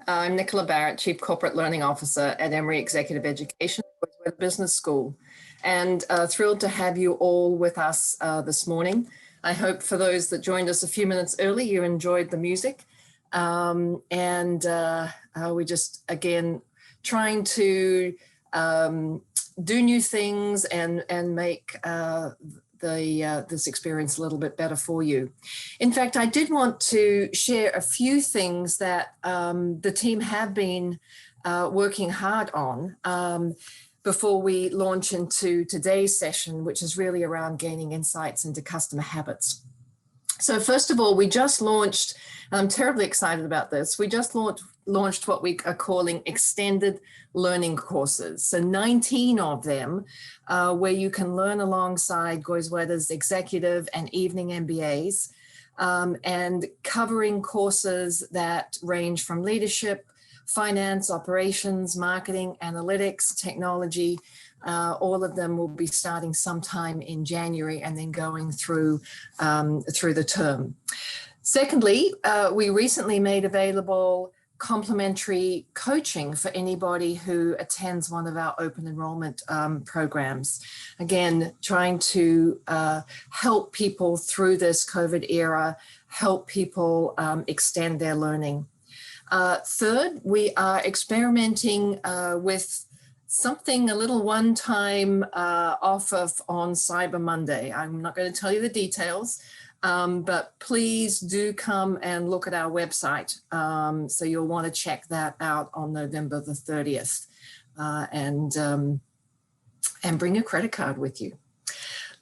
I'm Nicola Barrett, Chief Corporate Learning Officer at Emory Executive Education Business School, and thrilled to have you all with us this morning. I hope for those that joined us a few minutes early, you enjoyed the music. We just, again, trying to do new things and make this experience a little bit better for you. In fact, I did want to share a few things that the team have been working hard on before we launch into today's session, which is really around gaining insights into customer habits. So first of all, we just launched, and I'm terribly excited about this, we just launched what we are calling extended learning courses. So 19 of them where you can learn alongside Goizueta's executive and evening MBAs and covering courses that range from leadership, finance, operations, marketing, analytics, technology. All of them will be starting sometime in January and then going through the term. Secondly, we recently made available complimentary coaching for anybody who attends one of our open enrollment programs. Again, trying to help people through this COVID era, help people extend their learning. Third, we are experimenting with something a little one-time offer on Cyber Monday. I'm not going to tell you the details, but please do come and look at our website. So you'll want to check that out on November the 30th and bring your credit card with you.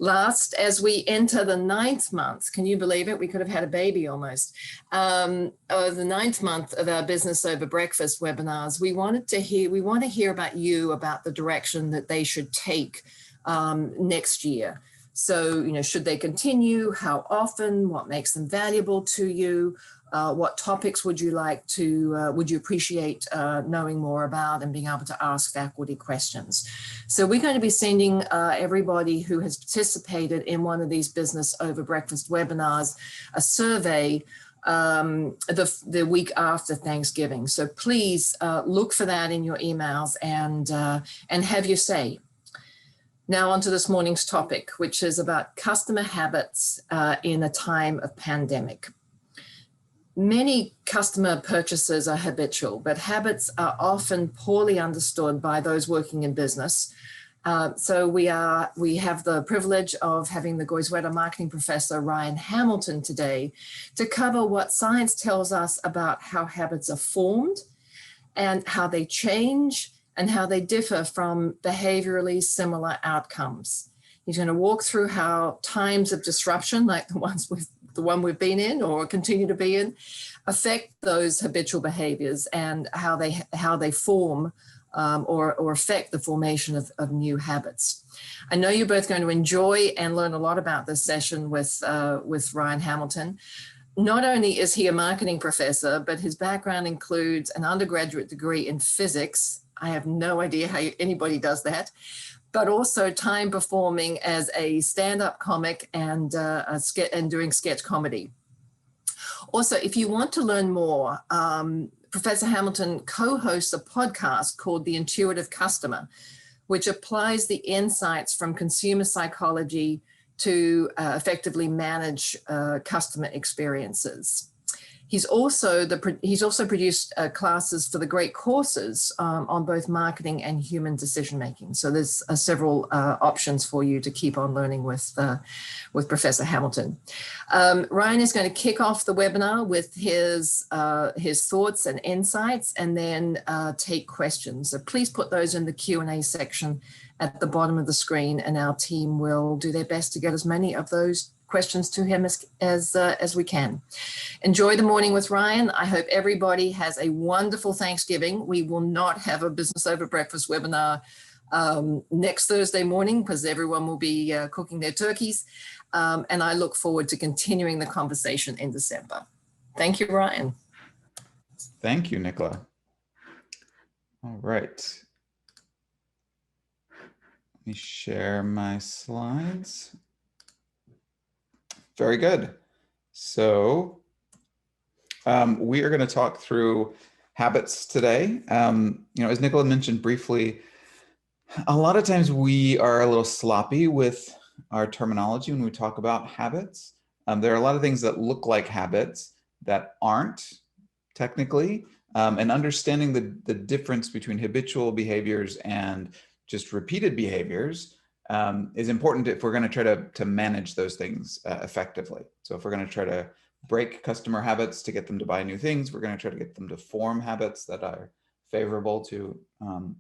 Last, as we enter the 9th month, can you believe it? We could have had a baby almost. The 9th month of our Business Over Breakfast webinars, we want to hear about you, about the direction that they should take next year. So, should they continue? How often? What makes them valuable to you? What topics would you appreciate knowing more about and being able to ask faculty questions? So we're going to be sending everybody who has participated in one of these Business Over Breakfast webinars a survey the week after Thanksgiving. So please look for that in your emails and have your say. Now on to this morning's topic, which is about customer habits in a time of pandemic. Many customer purchases are habitual, but habits are often poorly understood by those working in business. So we have the privilege of having the Goizueta Marketing Professor, Ryan Hamilton, today to cover what science tells us about how habits are formed and how they change and how they differ from behaviorally similar outcomes. He's going to walk through how times of disruption, like the one we've been in or continue to be in, affect those habitual behaviors and how they form or affect the formation of new habits. I know you're both going to enjoy and learn a lot about this session with Ryan Hamilton. Not only is he a marketing professor, but his background includes an undergraduate degree in physics. I have no idea how anybody does that, but also time performing as a stand-up comic and doing sketch comedy. Also, if you want to learn more, Professor Hamilton co-hosts a podcast called The Intuitive Customer, which applies the insights from consumer psychology to effectively manage customer experiences. He's also produced classes for the great courses on both marketing and human decision-making. So there's several options for you to keep on learning with Professor Hamilton. Ryan is going to kick off the webinar with his thoughts and insights and then take questions. So please put those in the Q&A section at the bottom of the screen and our team will do their best to get as many of those questions to him as we can. Enjoy the morning with Ryan. I hope everybody has a wonderful Thanksgiving. We will not have a Business Over Breakfast webinar next Thursday morning because everyone will be cooking their turkeys. And I look forward to continuing the conversation in December. Thank you, Ryan. Thank you, Nicola. All right. Let me share my slides. Very good. So we are going to talk through habits today. As Nicola mentioned briefly, a lot of times we are a little sloppy with our terminology when we talk about habits. There are a lot of things that look like habits that aren't technically, and understanding the difference between habitual behaviors and just repeated behaviors is important if we're going to try to manage those things effectively. So if we're going to try to break customer habits to get them to buy new things, we're going to try to get them to form habits that are favorable to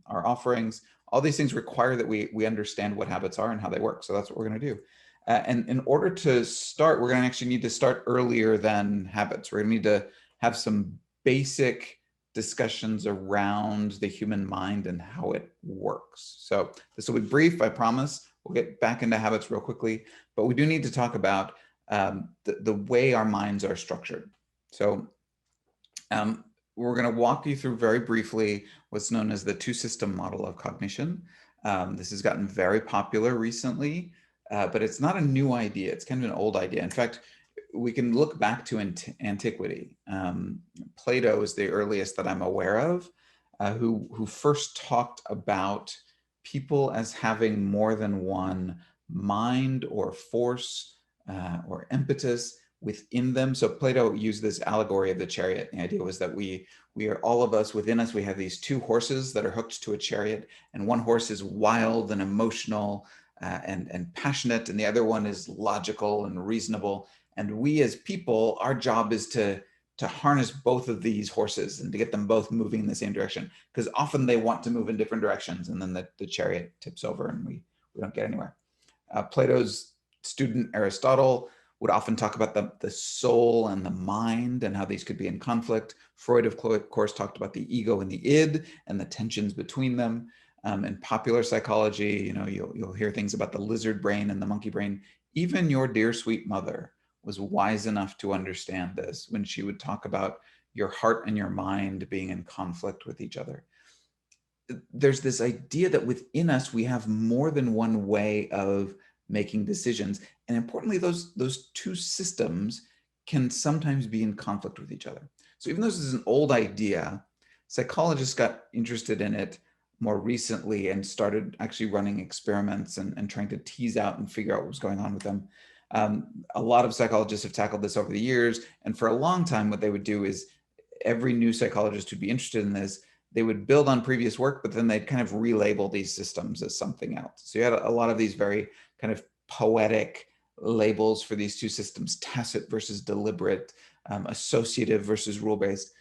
our offerings. All these things require that we understand what habits are and how they work. So that's what we're going to do. And in order to start, we're going to actually need to start earlier than habits. We're going to need to have some basic discussions around the human mind and how it works. So this will be brief, I promise. We'll get back into habits real quickly, but we do need to talk about the way our minds are structured. So we're going to walk you through very briefly what's known as the two-system model of cognition. This has gotten very popular recently, but it's not a new idea. It's kind of an old idea. In fact, we can look back to antiquity. Plato is the earliest that I'm aware of, who first talked about people as having more than one mind or force or impetus within them. So Plato used this allegory of the chariot. The idea was that we are, all of us, within us, we have these two horses that are hooked to a chariot, and one horse is wild and emotional and passionate, and the other one is logical and reasonable. And we as people, our job is to harness both of these horses and to get them both moving in the same direction, because often they want to move in different directions, and then the chariot tips over and we don't get anywhere. Plato's student Aristotle would often talk about the soul and the mind and how these could be in conflict. Freud, of course, talked about the ego and the id and the tensions between them. In popular psychology, you'll hear things about the lizard brain and the monkey brain. Even your dear sweet mother was wise enough to understand this when she would talk about your heart and your mind being in conflict with each other. There's this idea that within us, we have more than one way of making decisions. And importantly, those two systems can sometimes be in conflict with each other. So even though this is an old idea, psychologists got interested in it more recently and started actually running experiments and trying to tease out and figure out what was going on with them. A lot of psychologists have tackled this over the years. And for a long time, what they would do is every new psychologist who'd be interested in this, they would build on previous work, but then they'd kind of relabel these systems as something else. So you had a lot of these very kind of poetic labels for these two systems: tacit versus deliberate, associative versus rule-based.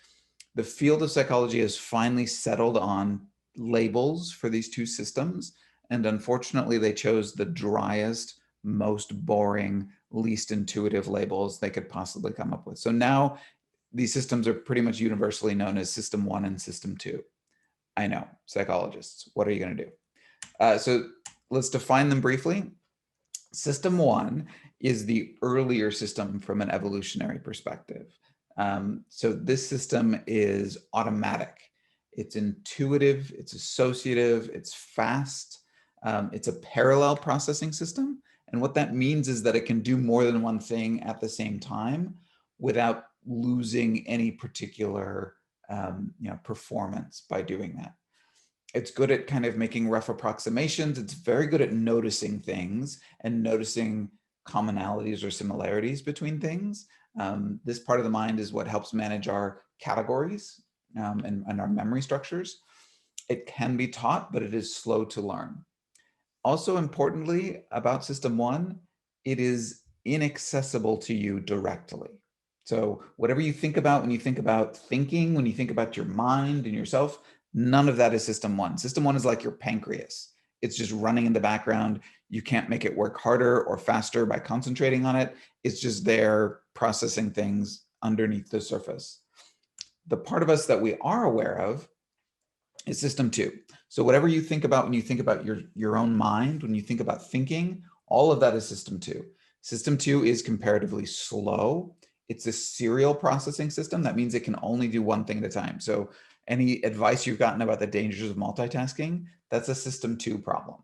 The field of psychology has finally settled on labels for these two systems. And unfortunately, they chose the driest, most boring, least intuitive labels they could possibly come up with. So now these systems are pretty much universally known as System 1 and System 2. I know, psychologists, what are you going to do? So let's define them briefly. System 1 is the earlier system from an evolutionary perspective. So this system is automatic. It's intuitive, it's associative, it's fast. It's a parallel processing system. And what that means is that it can do more than one thing at the same time without losing any particular performance by doing that. It's good at kind of making rough approximations. It's very good at noticing things and noticing commonalities or similarities between things. This part of the mind is what helps manage our categories and our memory structures. It can be taught, but it is slow to learn. Also importantly about System 1, it is inaccessible to you directly. So whatever you think about when you think about thinking, when you think about your mind and yourself, none of that is System 1. System 1 is like your pancreas. It's just running in the background. You can't make it work harder or faster by concentrating on it. It's just there processing things underneath the surface. The part of us that we are aware of is System 2. So whatever you think about when you think about your own mind, when you think about thinking, all of that is System 2. System 2 is comparatively slow. It's a serial processing system. That means it can only do one thing at a time. So any advice you've gotten about the dangers of multitasking, that's a System 2 problem.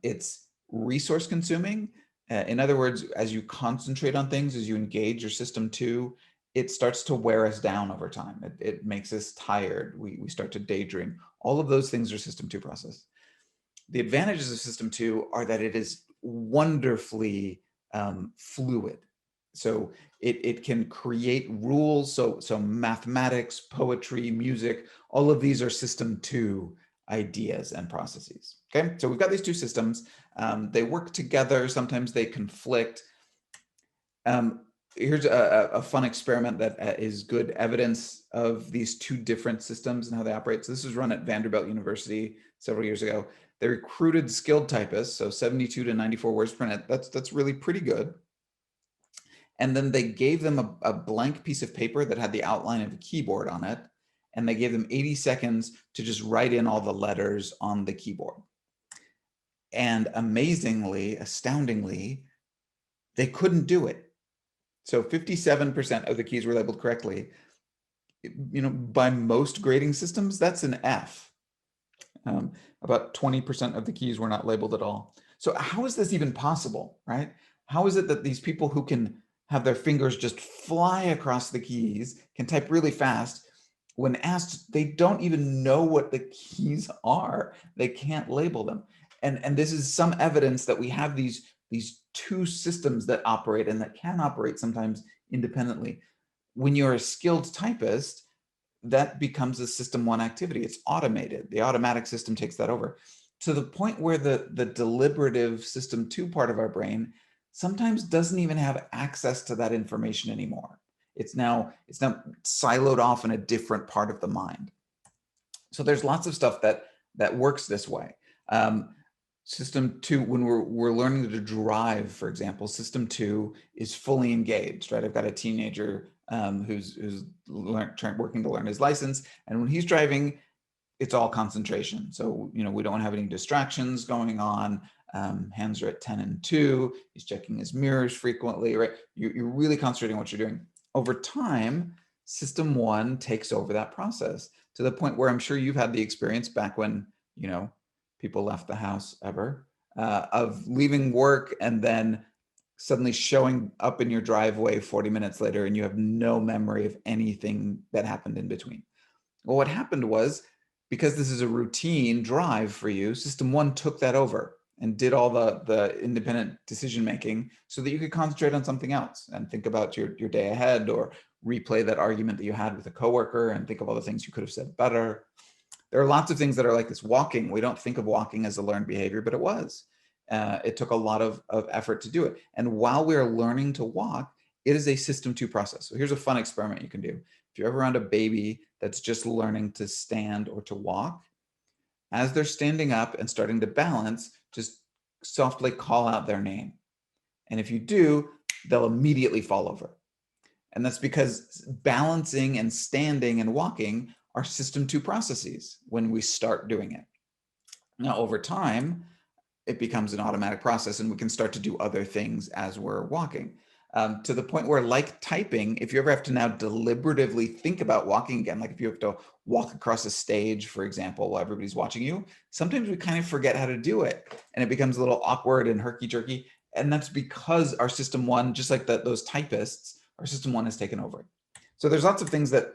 It's resource consuming. In other words, as you concentrate on things, as you engage your System 2, it starts to wear us down over time. It makes us tired. We start to daydream. All of those things are system 2 process. The advantages of system 2 are that it is wonderfully fluid. So it can create rules. So mathematics, poetry, music, all of these are system 2 ideas and processes. Okay, so we've got these two systems. They work together. Sometimes they conflict. Here's a fun experiment that is good evidence of these two different systems and how they operate. So this was run at Vanderbilt University several years ago. They recruited skilled typists, so 72 to 94 words per minute. That's really pretty good. And then they gave them a blank piece of paper that had the outline of a keyboard on it. And they gave them 80 seconds to just write in all the letters on the keyboard. And amazingly, astoundingly, they couldn't do it. So 57% of the keys were labeled correctly. By most grading systems, that's an F. About 20% of the keys were not labeled at all. So how is this even possible, right? How is it that these people who can have their fingers just fly across the keys, can type really fast, when asked, they don't even know what the keys are. They can't label them. And this is some evidence that we have these two systems that operate and that can operate sometimes independently. When you're a skilled typist, that becomes a system 1 activity. It's automated. The automatic system takes that over, to the point where the deliberative system 2 part of our brain sometimes doesn't even have access to that information anymore. It's now siloed off in a different part of the mind. So there's lots of stuff that works this way. System 2, when we're learning to drive, for example, system 2 is fully engaged, right? I've got a teenager who's working to learn his license, and when he's driving, it's all concentration. So we don't have any distractions going on. Hands are at 10 and 2. He's checking his mirrors frequently, right? You're really concentrating on what you're doing. Over time, system 1 takes over that process, to the point where I'm sure you've had the experience back when people left the house ever, of leaving work and then suddenly showing up in your driveway 40 minutes later and you have no memory of anything that happened in between. Well, what happened was, because this is a routine drive for you, system 1 took that over and did all the independent decision making so that you could concentrate on something else and think about your day ahead, or replay that argument that you had with a coworker and think of all the things you could have said better. There are lots of things that are like this. Walking, we don't think of walking as a learned behavior, but it was. It took a lot of effort to do it. And while we're learning to walk, it is a system 2 process. So here's a fun experiment you can do. If you're ever around a baby that's just learning to stand or to walk, as they're standing up and starting to balance, just softly call out their name. And if you do, they'll immediately fall over. And that's because balancing and standing and walking are system 2 processes when we start doing it. Now, over time, it becomes an automatic process and we can start to do other things as we're walking. To the point where, like typing, if you ever have to now deliberatively think about walking again, like if you have to walk across a stage, for example, while everybody's watching you, sometimes we kind of forget how to do it and it becomes a little awkward and herky-jerky. And that's because our system 1, just like those typists, our system 1 has taken over. So there's lots of things that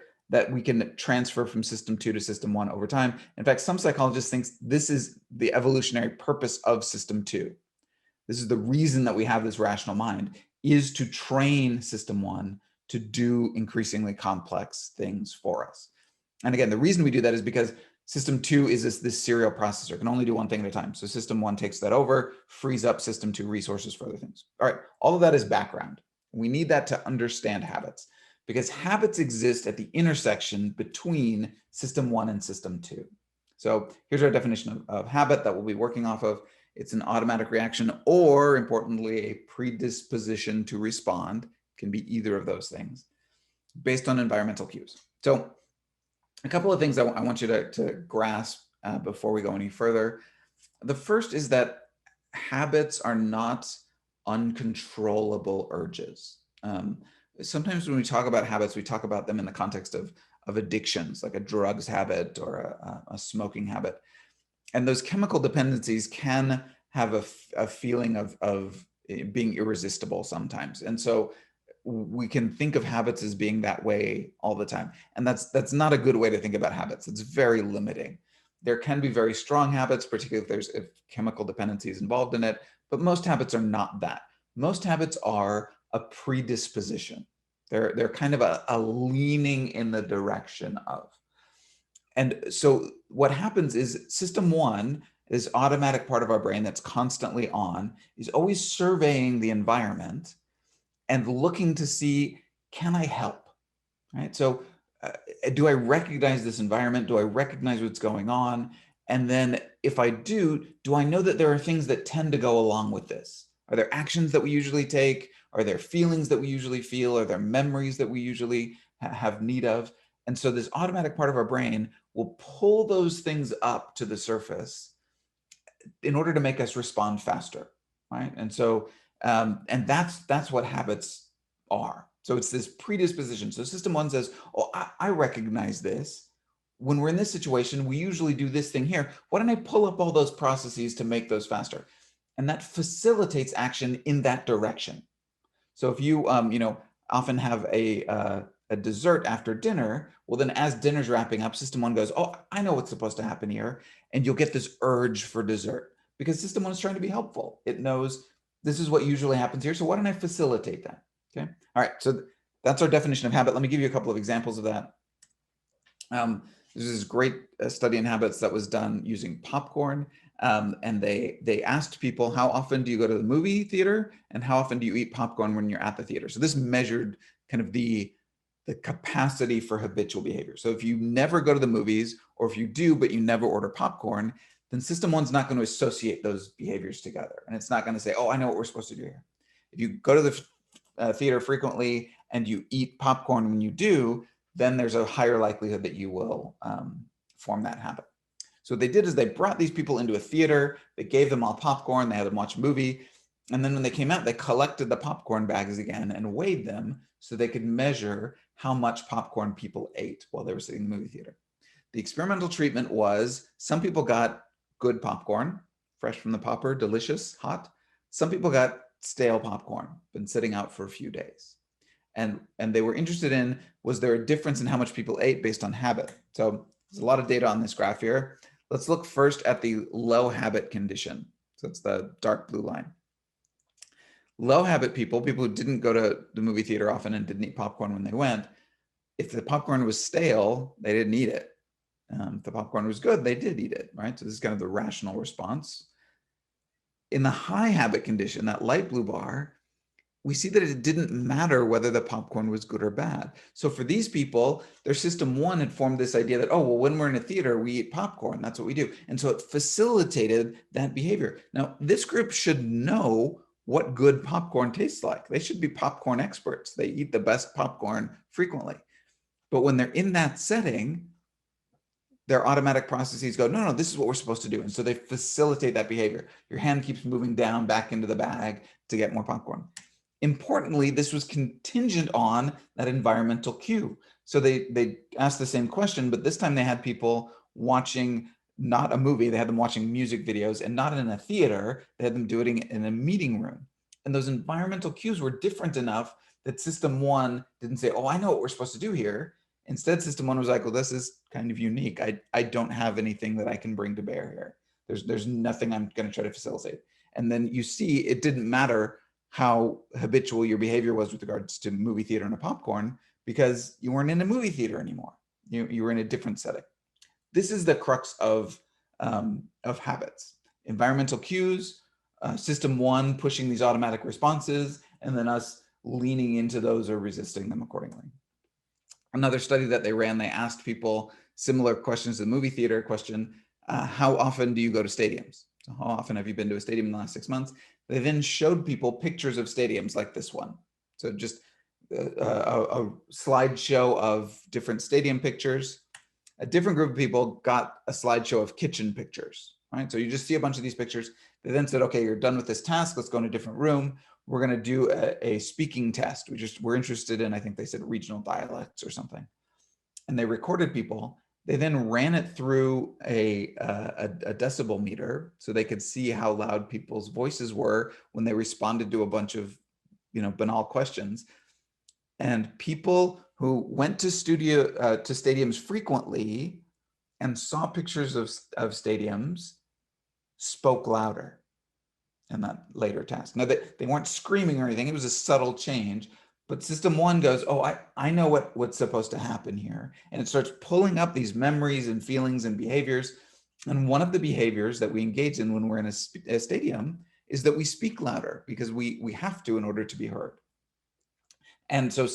we can transfer from system 2 to system 1 over time. In fact, some psychologists think this is the evolutionary purpose of system 2. This is the reason that we have this rational mind, is to train system 1 to do increasingly complex things for us. And again, the reason we do that is because system 2 is this serial processor, can only do one thing at a time. So system 1 takes that over, frees up system 2 resources for other things. All right, all of that is background. We need that to understand habits, because habits exist at the intersection between system 1 and system 2. So here's our definition of habit that we'll be working off of. It's an automatic reaction, or importantly, a predisposition to respond. It can be either of those things based on environmental cues. So a couple of things I want you to grasp before we go any further. The first is that habits are not uncontrollable urges. Sometimes when we talk about habits, we talk about them in the context of addictions, like a drugs habit or a smoking habit. And those chemical dependencies can have a feeling of being irresistible sometimes. And so we can think of habits as being that way all the time. And that's not a good way to think about habits. It's very limiting. There can be very strong habits, particularly if chemical dependency is involved in it, but most habits are not that. Most habits are a predisposition. They're kind of a leaning in the direction of. And so what happens is system one, this automatic part of our brain that's constantly on, is always surveying the environment and looking to see, can I help? Right? So do I recognize this environment? Do I recognize what's going on? And then if I do I know that there are things that tend to go along with this? Are there actions that we usually take? Are there feelings that we usually feel? Are there memories that we usually have need of? And so this automatic part of our brain will pull those things up to the surface in order to make us respond faster, right? And so, and that's what habits are. So it's this predisposition. So system one says, oh, I recognize this. When we're in this situation, we usually do this thing here. Why don't I pull up all those processes to make those faster? And that facilitates action in that direction. So if you, often have a dessert after dinner, well, then as dinner's wrapping up, system one goes, oh, I know what's supposed to happen here. And you'll get this urge for dessert because system one is trying to be helpful. It knows this is what usually happens here. So why don't I facilitate that? Okay. All right. So that's our definition of habit. Let me give you a couple of examples of that. There's this great study in habits that was done using popcorn. And they asked people, how often do you go to the movie theater and how often do you eat popcorn when you're at the theater? So this measured kind of the capacity for habitual behavior. So if you never go to the movies, or if you do, but you never order popcorn, then system one's not going to associate those behaviors together. And it's not going to say, oh, I know what we're supposed to do here. If you go to the theater frequently and you eat popcorn when you do, then there's a higher likelihood that you will form that habit. So what they did is they brought these people into a theater, they gave them all popcorn, they had them watch a movie, and then when they came out, they collected the popcorn bags again and weighed them so they could measure how much popcorn people ate while they were sitting in the movie theater. The experimental treatment was some people got good popcorn, fresh from the popper, delicious, hot. Some people got stale popcorn, been sitting out for a few days. And they were interested in, was there a difference in how much people ate based on habit? So there's a lot of data on this graph here. Let's look first at the low habit condition. So it's the dark blue line. Low habit people who didn't go to the movie theater often and didn't eat popcorn when they went, if the popcorn was stale, they didn't eat it. If the popcorn was good, they did eat it, right? So this is kind of the rational response. In the high habit condition, that light blue bar, we see that it didn't matter whether the popcorn was good or bad. So for these people, their system one had formed this idea that, oh, well, when we're in a theater, we eat popcorn. That's what we do. And so it facilitated that behavior. Now, this group should know what good popcorn tastes like. They should be popcorn experts. They eat the best popcorn frequently. But when they're in that setting, their automatic processes go, no, this is what we're supposed to do. And so they facilitate that behavior. Your hand keeps moving down back into the bag to get more popcorn. Importantly, this was contingent on that environmental cue. So they asked the same question, but this time they had people watching not a movie, they had them watching music videos, and not in a theater, they had them doing it in a meeting room. And those environmental cues were different enough that system one didn't say, oh, I know what we're supposed to do here. Instead, system one was like, well, this is kind of unique. I don't have anything that I can bring to bear here. There's nothing I'm going to try to facilitate. And then you see it didn't matter how habitual your behavior was with regards to movie theater and a popcorn, because you weren't in a movie theater anymore. You were in a different setting. This is the crux of habits. Environmental cues, system one pushing these automatic responses, and then us leaning into those or resisting them accordingly. Another study that they ran, they asked people similar questions to the movie theater question, how often do you go to stadiums? So how often have you been to a stadium in the last 6 months? They then showed people pictures of stadiums like this one. So just a slideshow of different stadium pictures. A different group of people got a slideshow of kitchen pictures, right? So you just see a bunch of these pictures. They then said, okay, you're done with this task. Let's go in a different room. We're going to do a speaking test. We're interested in, I think they said regional dialects or something. And they recorded people. They then ran it through a decibel meter so they could see how loud people's voices were when they responded to a bunch of, banal questions. And people who went to stadiums frequently and saw pictures of stadiums spoke louder in that later task. Now, they weren't screaming or anything. It was a subtle change. But system one goes, oh, I know what's supposed to happen here. And it starts pulling up these memories and feelings and behaviors. And one of the behaviors that we engage in when we're in a stadium is that we speak louder because we have to in order to be heard. And so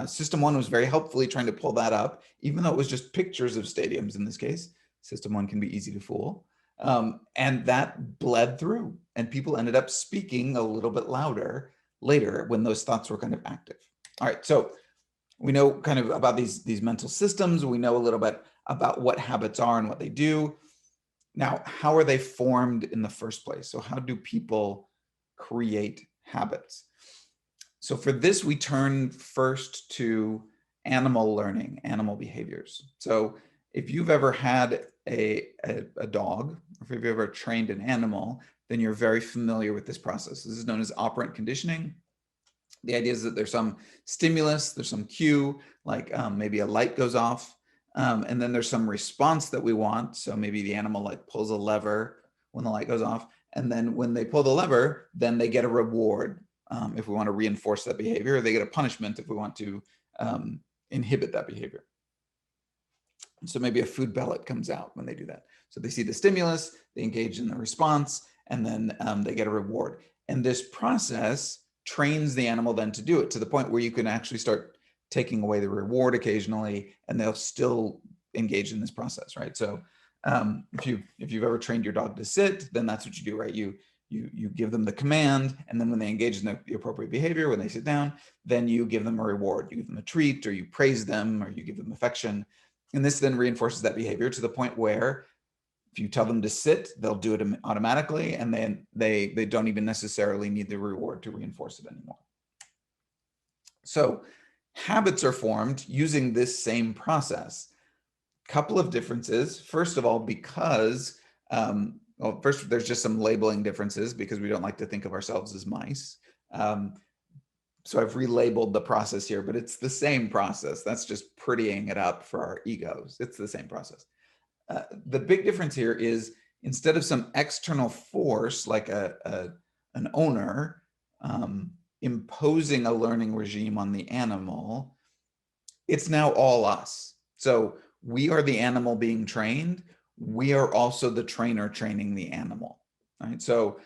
system one was very helpfully trying to pull that up, even though it was just pictures of stadiums in this case. System one can be easy to fool. And that bled through, and people ended up speaking a little bit louder later when those thoughts were kind of active. All right, so we know kind of about these mental systems. We know a little bit about what habits are and what they do. Now, how are they formed in the first place? So how do people create habits? So for this, we turn first to animal learning, animal behaviors. So if you've ever had a dog, or if you've ever trained an animal, then you're very familiar with this process. This is known as operant conditioning. The idea is that there's some stimulus, there's some cue, like maybe a light goes off, and then there's some response that we want. So maybe the animal like pulls a lever when the light goes off, and then when they pull the lever, then they get a reward if we want to reinforce that behavior, or they get a punishment if we want to inhibit that behavior. So maybe a food pellet comes out when they do that. So they see the stimulus, they engage in the response, and then they get a reward. And this process trains the animal then to do it to the point where you can actually start taking away the reward occasionally, and they'll still engage in this process, right? So if you've ever trained your dog to sit, then that's what you do, right? You give them the command, and then when they engage in the appropriate behavior, when they sit down, then you give them a reward. You give them a treat, or you praise them, or you give them affection. And this then reinforces that behavior to the point where if you tell them to sit, they'll do it automatically, and then they don't even necessarily need the reward to reinforce it anymore. So habits are formed using this same process. Couple of differences. First of all, because well, first, there's just some labeling differences because we don't like to think of ourselves as mice. So I've relabeled the process here, but it's the same process. That's just prettying it up for our egos. It's the same process. The big difference here is instead of some external force like an owner imposing a learning regime on the animal, it's now all us. So we are the animal being trained. We are also the trainer training the animal, right? So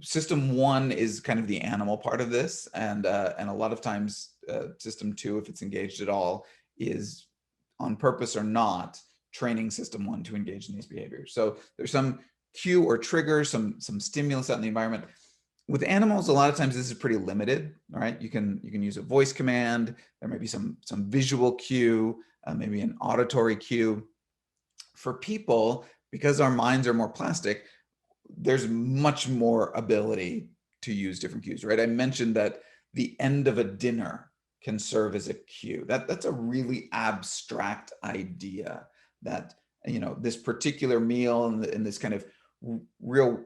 system one is kind of the animal part of this, and a lot of times system two, if it's engaged at all, is on purpose or not training system one to engage in these behaviors. So there's some cue or trigger, some stimulus out in the environment. With animals, a lot of times this is pretty limited. All right, you can use a voice command. There may be some visual cue, maybe an auditory cue. For people, because our minds are more plastic, there's much more ability to use different cues, right? I mentioned that the end of a dinner can serve as a cue. That's a really abstract idea that, you know, this particular meal in this kind of real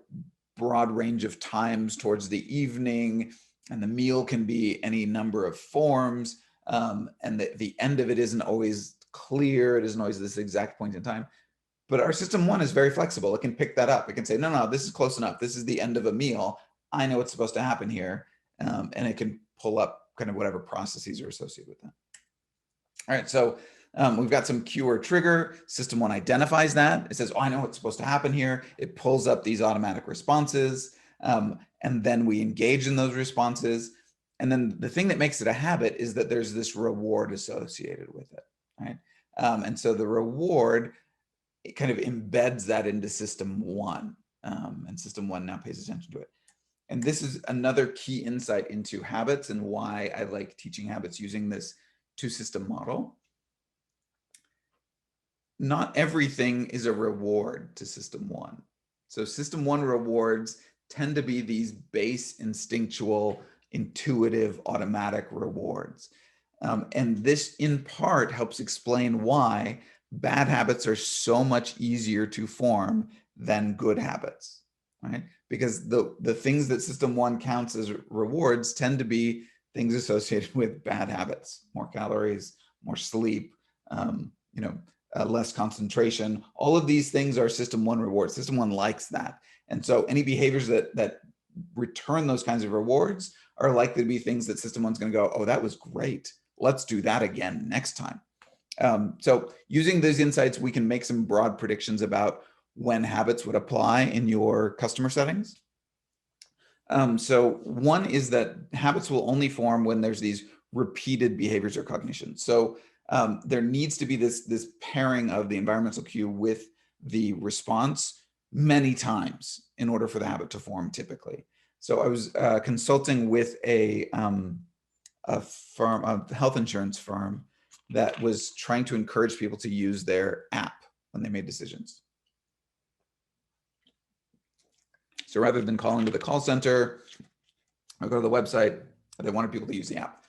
broad range of times towards the evening, and the meal can be any number of forms, and the end of it isn't always clear. It isn't always this exact point in time. But our system one is very flexible. It can pick that up. It can say, no, this is close enough. This is the end of a meal. I know what's supposed to happen here. And it can pull up kind of whatever processes are associated with that. All right, so we've got some cue or trigger. System one identifies that. It says, oh, I know what's supposed to happen here. It pulls up these automatic responses. And then we engage in those responses. And then the thing that makes it a habit is that there's this reward associated with it, right? And so the reward, it kind of embeds that into system one, and system one now pays attention to it. And this is another key insight into habits and why I like teaching habits using this two-system model. Not everything is a reward to system one. So system one rewards tend to be these base, instinctual, intuitive, automatic rewards. And this in part helps explain why bad habits are so much easier to form than good habits, right? Because the things that system one counts as rewards tend to be things associated with bad habits, more calories, more sleep, less concentration. All of these things are system one rewards. System one likes that. And so any behaviors that return those kinds of rewards are likely to be things that system one's going to go, oh, that was great. Let's do that again next time. So using these insights, we can make some broad predictions about when habits would apply in your customer settings. So one is that habits will only form when there's these repeated behaviors or cognition. So there needs to be this pairing of the environmental cue with the response many times in order for the habit to form typically. So I was consulting with a firm, a health insurance firm, that was trying to encourage people to use their app when they made decisions. So rather than calling to the call center or go to the website, they wanted people to use the app.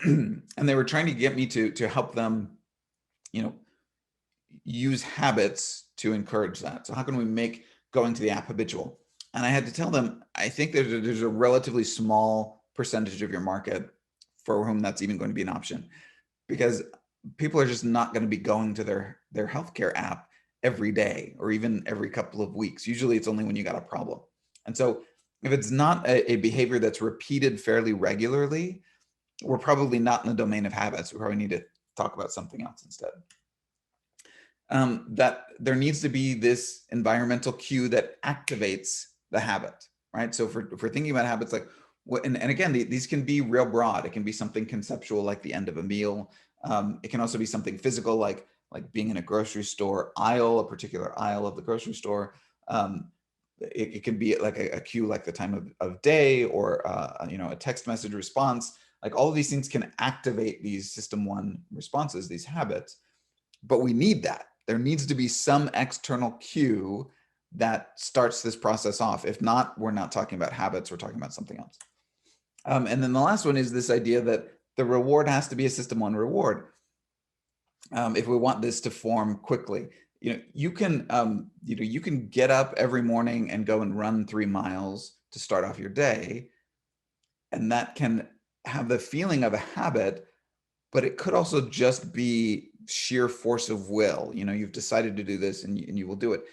And they were trying to get me to help them, use habits to encourage that. So how can we make going to the app habitual? And I had to tell them, I think there's a relatively small percentage of your market for whom that's even going to be an option, because people are just not going to be going to their healthcare app every day or even every couple of weeks. Usually it's only when you got a problem. And so if it's not a behavior that's repeated fairly regularly, we're probably not in the domain of habits. We probably need to talk about something else instead. That there needs to be this environmental cue that activates the habit, right? So if we're thinking about habits, like, and again, these can be real broad. It can be something conceptual, like the end of a meal. It can also be something physical, like being in a grocery store aisle, a particular aisle of the grocery store. It can be like a cue, like the time of day, or a text message response. Like all of these things can activate these system one responses, these habits, but we need that. There needs to be some external cue that starts this process off. If not, we're not talking about habits, we're talking about something else. And then the last one is this idea that the reward has to be a system one reward. If we want this to form quickly, you can get up every morning and go and run 3 miles to start off your day. And that can have the feeling of a habit, but it could also just be sheer force of will. You've decided to do this and you will do it.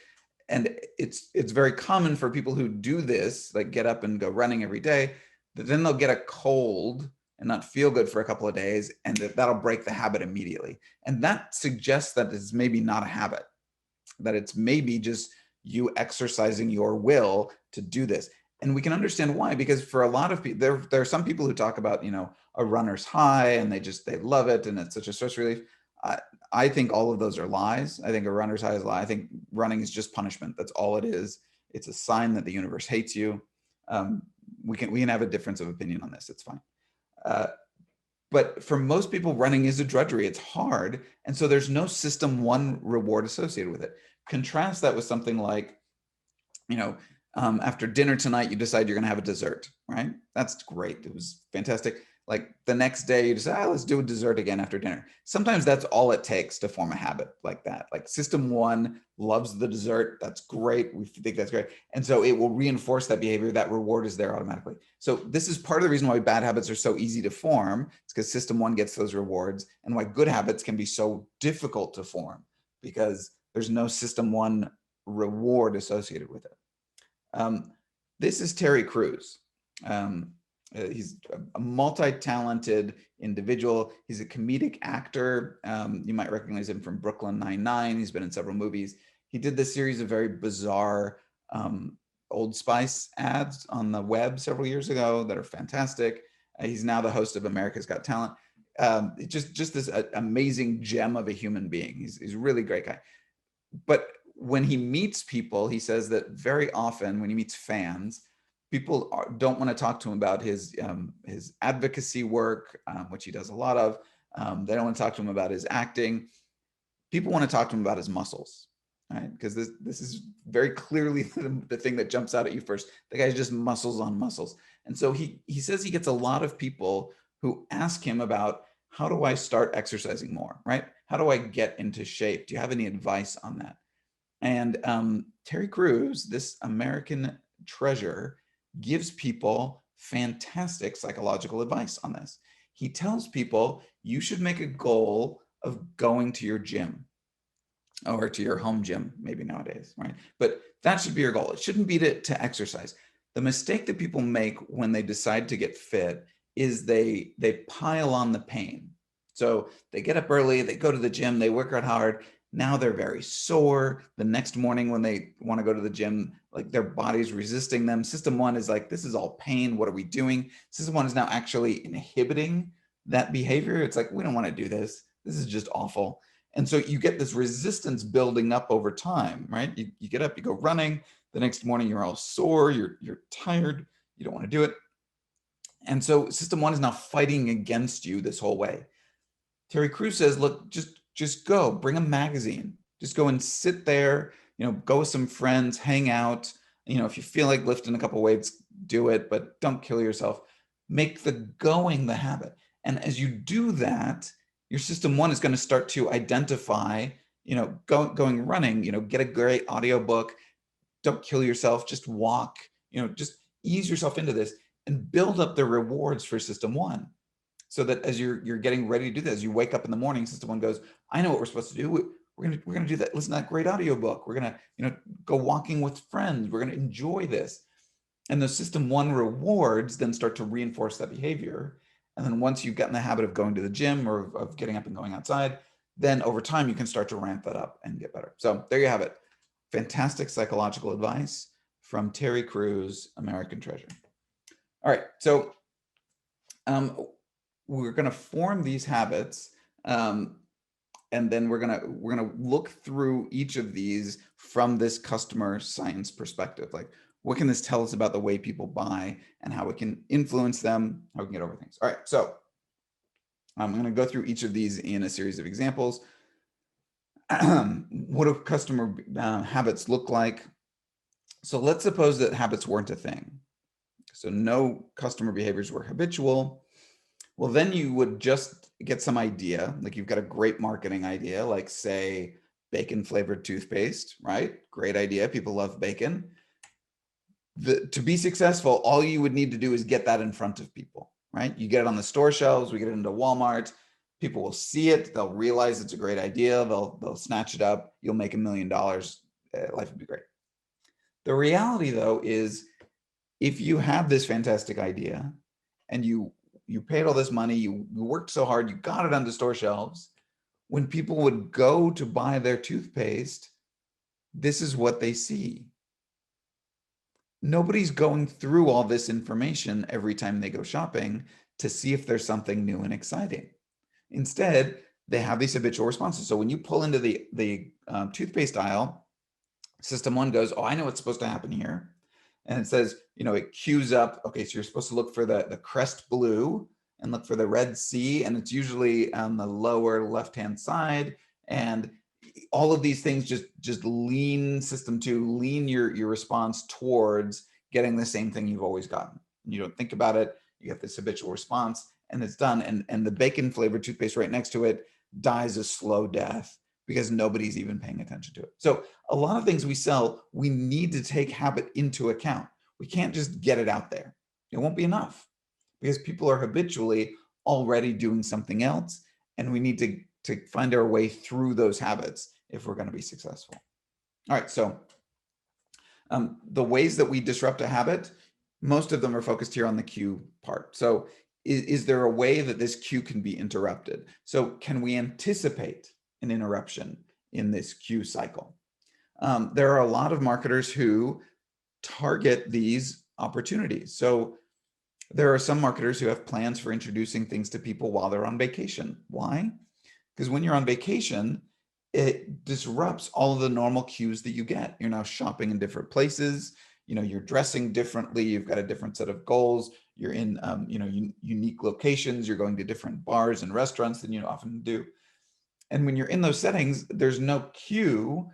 And it's very common for people who do this, like get up and go running every day, that then they'll get a cold and not feel good for a couple of days, and that'll break the habit immediately. And that suggests that it's maybe not a habit, that it's maybe just you exercising your will to do this. And we can understand why, because for a lot of people, there are some people who talk about, a runner's high, and they love it, and it's such a stress relief. I think all of those are lies. I think a runner's high is a lie. I think running is just punishment. That's all it is. It's a sign that the universe hates you. We can have a difference of opinion on this. It's fine. But for most people, running is a drudgery. It's hard. And so there's no system one reward associated with it. Contrast that with something like, after dinner tonight, you decide you're going to have a dessert, right? That's great. It was fantastic. Like the next day, you decide, let's do a dessert again after dinner. Sometimes that's all it takes to form a habit like that. Like system one loves the dessert. That's great. We think that's great. And so it will reinforce that behavior. That reward is there automatically. So this is part of the reason why bad habits are so easy to form. It's because system one gets those rewards, and why good habits can be so difficult to form, because there's no system one reward associated with it. This is Terry Crews. He's a multi-talented individual. He's a comedic actor. You might recognize him from Brooklyn Nine-Nine. He's been in several movies. He did this series of very bizarre Old Spice ads on the web several years ago that are fantastic. He's now the host of America's Got Talent. Just this amazing gem of a human being. He's a really great guy. But when he meets people, he says that very often when he meets fans, people don't want to talk to him about his advocacy work, which he does a lot of. They don't want to talk to him about his acting. People want to talk to him about his muscles, right? Because this is very clearly the thing that jumps out at you first. The guy's just muscles on muscles. And so he says he gets a lot of people who ask him about, how do I start exercising more, right? How do I get into shape? Do you have any advice on that? And Terry Crews, this American treasure, gives people fantastic psychological advice on this. He tells people you should make a goal of going to your gym, or to your home gym, maybe nowadays, right? But that should be your goal. It shouldn't be to exercise. The mistake that people make when they decide to get fit is they pile on the pain. So they get up early, they go to the gym, they work out hard. Now they're very sore. The next morning when they want to go to the gym, like their body's resisting them. System one is like, this is all pain. What are we doing? System one is now actually inhibiting that behavior. It's like, we don't want to do this. This is just awful. And so you get this resistance building up over time, right? You get up, you go running. The next morning, you're all sore, you're tired, you don't want to do it. And so system one is now fighting against you this whole way. Terry Crews says, look, just go, bring a magazine. Just go and sit there, go with some friends, hang out. If you feel like lifting a couple weights, do it, but don't kill yourself. Make the going the habit. And as you do that, your system one is going to start to identify, going running, get a great audiobook, don't kill yourself, just walk, just ease yourself into this and build up the rewards for system one. So that as you're getting ready to do this, you wake up in the morning, system one goes, I know what we're supposed to do. We're gonna do that. Listen to that great audiobook. We're gonna, go walking with friends. We're gonna enjoy this. And those system one rewards then start to reinforce that behavior. And then once you've gotten the habit of going to the gym or of getting up and going outside, then over time you can start to ramp that up and get better. So there you have it. Fantastic psychological advice from Terry Crews, American Treasure. All right, so we're going to form these habits, and then we're gonna look through each of these from this customer science perspective. Like, what can this tell us about the way people buy and how it can influence them, how we can get over things. All right, so I'm going to go through each of these in a series of examples. What do customer habits look like? So let's suppose that habits weren't a thing. So no customer behaviors were habitual. Well, then you would just get some idea, like you've got a great marketing idea, like say bacon flavored toothpaste, right? Great idea. People love bacon. To be successful, all you would need to do is get that in front of people, right? You get it on the store shelves, we get it into Walmart, people will see it, they'll realize it's a great idea, they'll snatch it up, you'll make $1 million, life would be great. The reality though is, if you have this fantastic idea and you paid all this money, you worked so hard, you got it on the store shelves, when people would go to buy their toothpaste, this is what they see. Nobody's going through all this information every time they go shopping to see if there's something new and exciting. Instead, they have these habitual responses. So when you pull into the toothpaste aisle, system one goes, oh, I know what's supposed to happen here. And it says, it queues up. Okay, so you're supposed to look for the crest blue and look for the red C, and it's usually on the lower left-hand side. And all of these things just lean system two, lean your response towards getting the same thing you've always gotten. You don't think about it. You get this habitual response, and it's done. And the bacon flavored toothpaste right next to it dies a slow death because nobody's even paying attention to it. So a lot of things we sell, we need to take habit into account. We can't just get it out there. It won't be enough because people are habitually already doing something else, and we need to find our way through those habits if we're going to be successful. All right, so the ways that we disrupt a habit, most of them are focused here on the cue part. So is there a way that this cue can be interrupted? So can we anticipate an interruption in this cue cycle? There are a lot of marketers who target these opportunities. So there are some marketers who have plans for introducing things to people while they're on vacation. Why? Because when you're on vacation, it disrupts all of the normal cues that you get. You're now shopping in different places. You're dressing differently. You've got a different set of goals. You're in, unique locations. You're going to different bars and restaurants than you often do. And when you're in those settings, there's no cue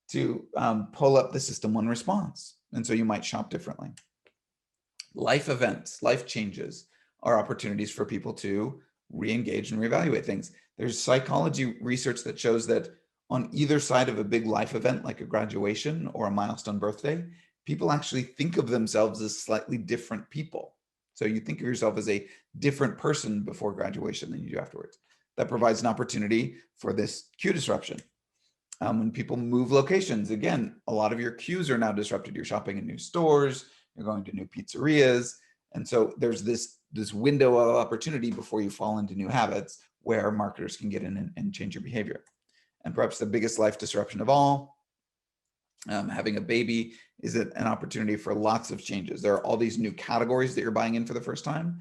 to pull up the system one response. And so you might shop differently. Life events, life changes are opportunities for people to re-engage and reevaluate things. There's psychology research that shows that on either side of a big life event, like a graduation or a milestone birthday, people actually think of themselves as slightly different people. So you think of yourself as a different person before graduation than you do afterwards. That provides an opportunity for this cue disruption. When people move locations, again, a lot of your cues are now disrupted. You're shopping in new stores, you're going to new pizzerias. And so there's this window of opportunity before you fall into new habits where marketers can get in and change your behavior. And perhaps the biggest life disruption of all, having a baby, is an opportunity for lots of changes. There are all these new categories that you're buying in for the first time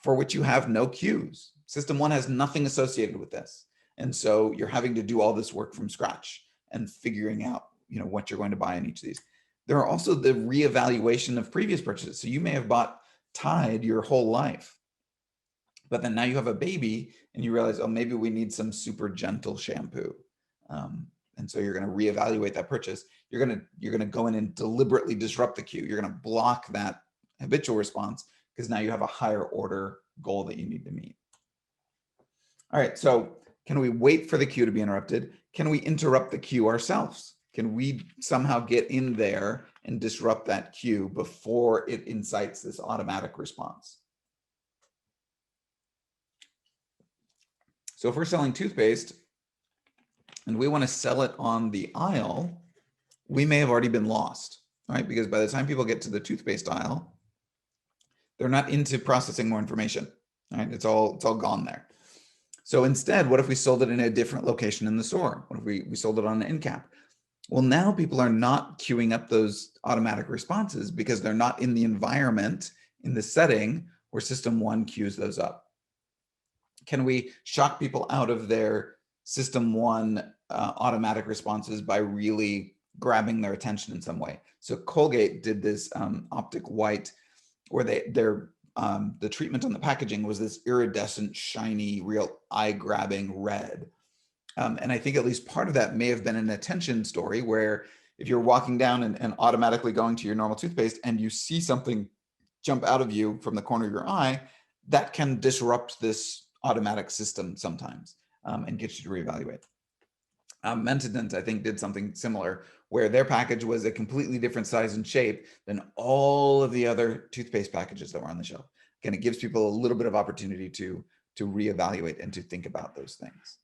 for which you have no cues. System one has nothing associated with this. And so you're having to do all this work from scratch and figuring out, what you're going to buy in each of these. There are also the reevaluation of previous purchases. So you may have bought Tide your whole life, but then now you have a baby and you realize, oh, maybe we need some super gentle shampoo. And so you're going to reevaluate that purchase. You're going to go in and deliberately disrupt the cue. You're going to block that habitual response because now you have a higher order goal that you need to meet. All right, so can we wait for the cue to be interrupted? Can we interrupt the cue ourselves? Can we somehow get in there and disrupt that cue before it incites this automatic response? So if we're selling toothpaste and we want to sell it on the aisle, we may have already been lost, right? Because by the time people get to the toothpaste aisle, they're not into processing more information, right? It's all gone there. So instead, what if we sold it in a different location in the store? What if we sold it on an end cap? Well, now people are not queuing up those automatic responses because they're not in the environment, in the setting where system one queues those up. Can we shock people out of their system one automatic responses by really grabbing their attention in some way? So Colgate did this optic white where the treatment on the packaging was this iridescent, shiny, real eye-grabbing red. And I think at least part of that may have been an attention story where if you're walking down and automatically going to your normal toothpaste and you see something jump out of you from the corner of your eye, that can disrupt this automatic system sometimes and get you to reevaluate. Mentadent, I think, did something similar where their package was a completely different size and shape than all of the other toothpaste packages that were on the shelf. Again, it gives people a little bit of opportunity to reevaluate and to think about those things.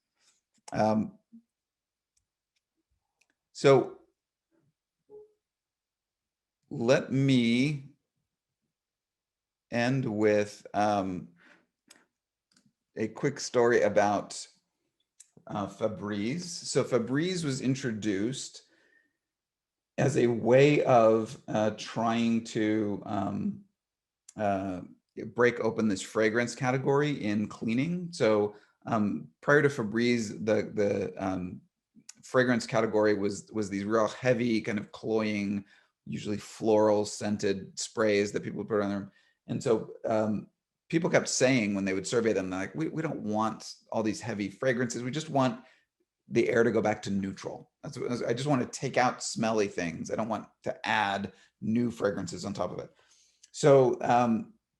So let me end with a quick story about Febreeze. So Febreeze was introduced as a way of trying to break open this fragrance category in cleaning. So prior to Febreeze, the fragrance category was these real heavy, kind of cloying, usually floral scented sprays that people would put on them. And so people kept saying when they would survey them, like, we don't want all these heavy fragrances. We just want the air to go back to neutral. I just want to take out smelly things. I don't want to add new fragrances on top of it. So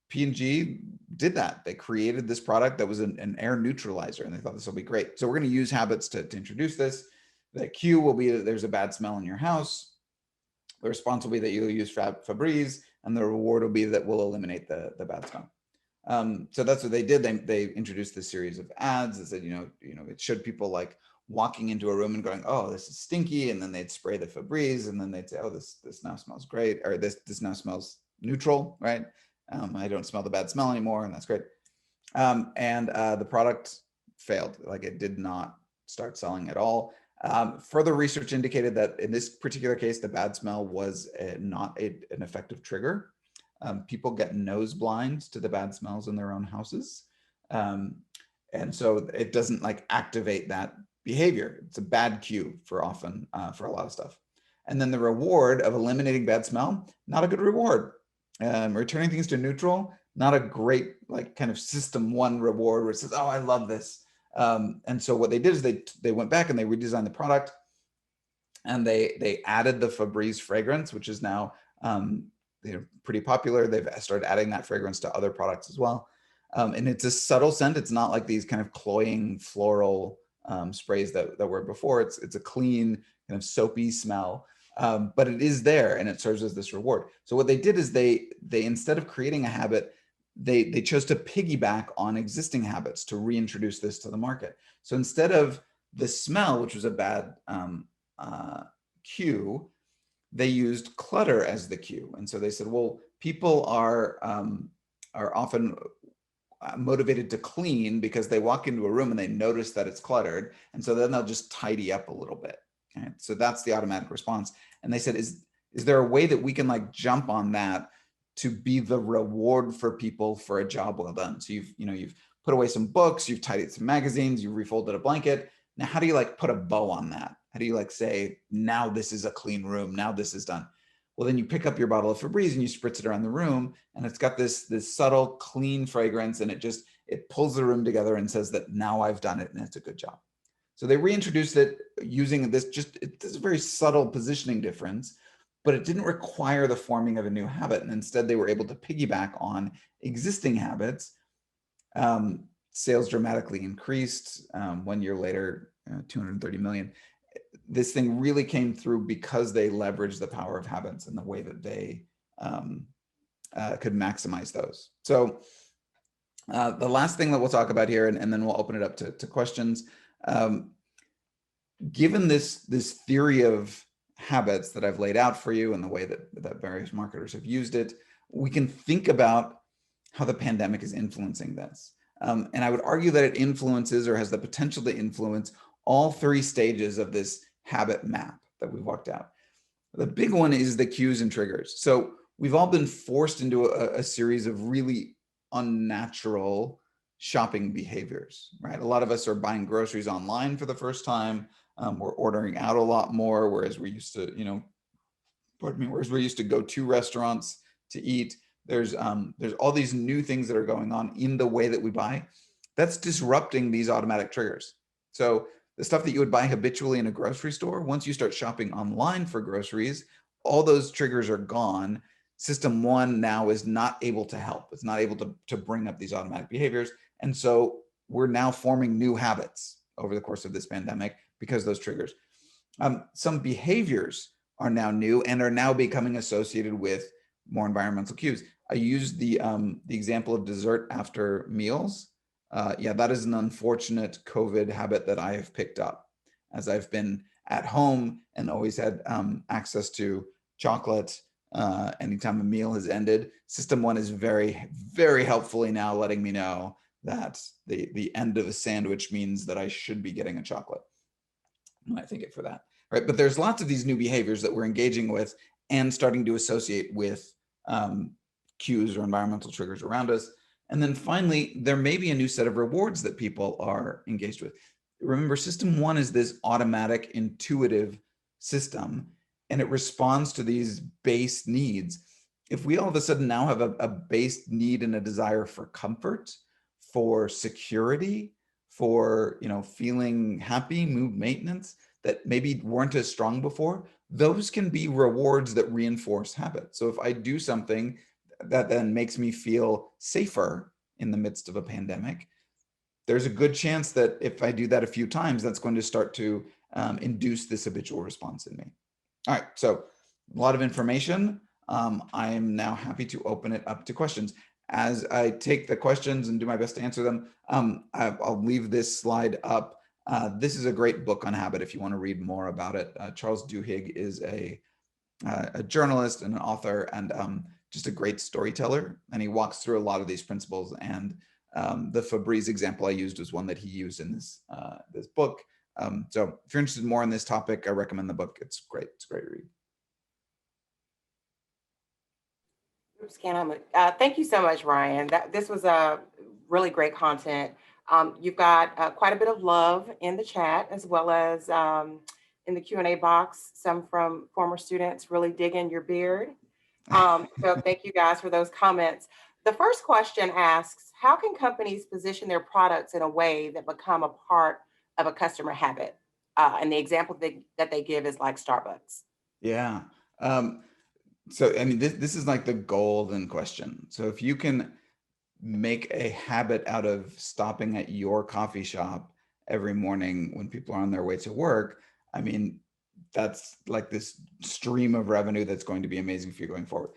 P&G did that. They created this product that was an air neutralizer, and they thought this will be great. So we're going to use habits to introduce this. The cue will be that there's a bad smell in your house. The response will be that you'll use Febreeze, and the reward will be that we'll eliminate the bad smell. So that's what they did. They introduced this series of ads that said, it showed people like walking into a room and going, oh, this is stinky, and then they'd spray the Febreeze, and then they'd say, oh, this now smells great, or this now smells neutral, right? I don't smell the bad smell anymore, and that's great. And the product failed. Like, it did not start selling at all. Further research indicated that in this particular case, the bad smell was not an effective trigger. People get nose blind to the bad smells in their own houses. And so it doesn't like activate that behavior. It's a bad cue for often for a lot of stuff. And then the reward of eliminating bad smell, not a good reward. Returning things to neutral, not a great like kind of system one reward where it says, oh, I love this. And so what they did is they went back and they redesigned the product, and they added the Febreeze fragrance, which is now pretty popular. They've started adding that fragrance to other products as well. And it's a subtle scent. It's not like these kind of cloying floral sprays that were before. It's a clean kind of soapy smell, but it is there and it serves as this reward. So what they did is they instead of creating a habit, they chose to piggyback on existing habits to reintroduce this to the market. So instead of the smell, which was a bad cue, they used clutter as the cue. And so they said, well, people are often motivated to clean because they walk into a room and they notice that it's cluttered. And so then they'll just tidy up a little bit. Okay? So that's the automatic response. And they said, is there a way that we can like jump on that to be the reward for people for a job well done? So you've put away some books, you've tidied some magazines, you've refolded a blanket. Now, how do you like put a bow on that? How do you like say, now this is a clean room, now this is done? Well, then you pick up your bottle of Febreeze and you spritz it around the room, and it's got this subtle, clean fragrance, and it pulls the room together and says that now I've done it and it's a good job. So they reintroduced it using this, it's a very subtle positioning difference, but it didn't require the forming of a new habit. And instead they were able to piggyback on existing habits. Sales dramatically increased. 1 year later, 230 million. This thing really came through because they leveraged the power of habits and the way that they could maximize those. So the last thing that we'll talk about here, and then we'll open it up to questions. Given this theory of habits that I've laid out for you and the way that various marketers have used it, we can think about how the pandemic is influencing this. And I would argue that it influences or has the potential to influence all three stages of this habit map that we've walked out. The big one is the cues and triggers. So we've all been forced into a series of really unnatural shopping behaviors, right? A lot of us are buying groceries online for the first time. We're ordering out a lot more, whereas we used to, whereas we used to go to restaurants to eat. There's all these new things that are going on in the way that we buy. That's disrupting these automatic triggers. So the stuff that you would buy habitually in a grocery store, once you start shopping online for groceries, all those triggers are gone. System one now is not able to help. It's not able to bring up these automatic behaviors. And so we're now forming new habits over the course of this pandemic because of those triggers. Some behaviors are now new and are now becoming associated with more environmental cues. I used the example of dessert after meals. Yeah, that is an unfortunate COVID habit that I have picked up as I've been at home and always had access to chocolate anytime a meal has ended. System one is very, very helpfully now letting me know that the end of a sandwich means that I should be getting a chocolate. I thank it for that, right? But there's lots of these new behaviors that we're engaging with and starting to associate with cues or environmental triggers around us. And then finally, there may be a new set of rewards that people are engaged with. Remember, system one is this automatic, intuitive system, and it responds to these base needs. If we all of a sudden now have a base need and a desire for comfort, for security, for feeling happy, mood maintenance, that maybe weren't as strong before, those can be rewards that reinforce habit. So if I do something that then makes me feel safer in the midst of a pandemic, there's a good chance that if I do that a few times, that's going to start to induce this habitual response in me. All right, so a lot of information. I am now happy to open it up to questions. As I take the questions and do my best to answer them, I'll leave this slide up. This is a great book on habit if you want to read more about it. Charles Duhigg is a journalist and an author and just a great storyteller. And he walks through a lot of these principles. And the Febreeze example I used was one that he used in this book. So if you're interested more in this topic, I recommend the book. It's great. It's a great read. Thank you so much, Ryan. This was a really great content. You've got quite a bit of love in the chat as well as in the Q&A box, some from former students really digging your beard. So thank you guys for those comments. The first question asks, how can companies position their products in a way that become a part of a customer habit? And the example that they give is like Starbucks. Yeah. So, I mean, this is like the golden question. So if you can make a habit out of stopping at your coffee shop every morning when people are on their way to work, I mean, that's like this stream of revenue that's going to be amazing for you going forward.